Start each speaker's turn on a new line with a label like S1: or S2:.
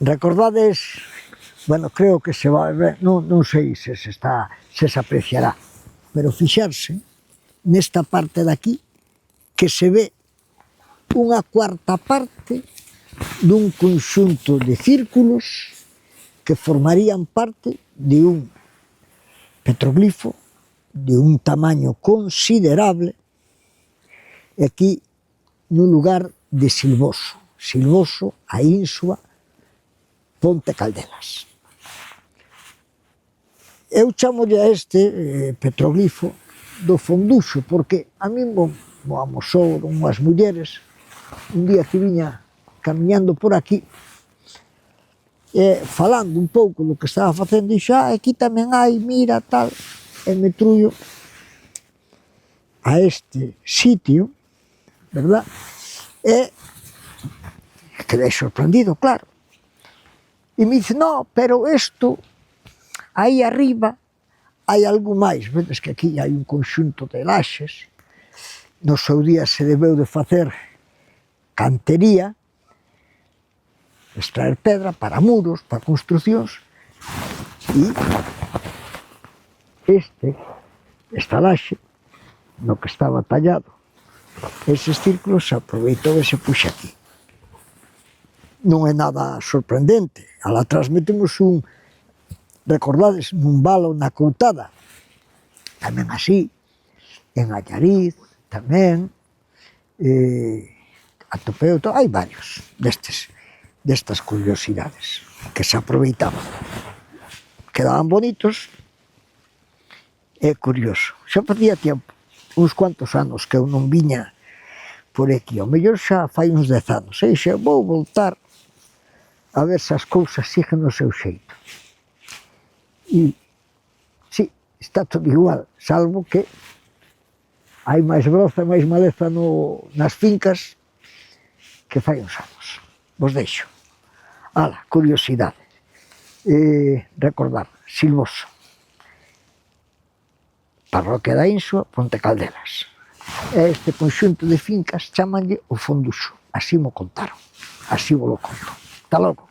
S1: Recordades, bueno, creo que se vai ver, non sei se se apreciará, pero fixarse nesta parte de aquí que se ve unha cuarta parte dun conxunto de círculos que formarían parte de un petroglifo de un tamaño considerable e aquí nun lugar de Silvoso, a Insua, Ponte Caldelas. Eu chamolle a este petroglifo do Fonduxo, porque a mí mo amosou unhas mulleres un día que viña camiñando por aquí, falando un pouco do que estaba facendo, dixo, aquí tamén hai, mira, tal, e me trullo a este sitio, verdad? E quedei sorprendido, claro. E me dice, no, pero isto, aí arriba, hai algo máis. Vedes que aquí hai un conxunto de laxes, no seu día se debeu de facer cantería, extraer pedra para muros, para construcións, e esta laxe, no que estaba tallado, eses círculos se aproveitou e se puxa aquí. Non é nada sorprendente, alá atrás metemos recordades, nun valo na Coutada, tamén así, en Allariz, tamén, atopeu, hai varios destas curiosidades que se aproveitaban. Quedaban bonitos, é curioso. Xa facía tempo, uns cuantos anos que eu non viña por aquí, ao mellor xa fai uns 10 anos, e xa vou voltar a ver se as cousas siguen o seu xeito. E, si, está todo igual, salvo que hai máis broza, máis maleza nas fincas que fai uns anos. Vos deixo. Ala, curiosidade. Recordar, Silvoso, parroquia da Insua, Ponte Caldelas. Este conxunto de fincas chamanlle o Fonduxo, así mo contaron, así vos lo conto. Hasta logo.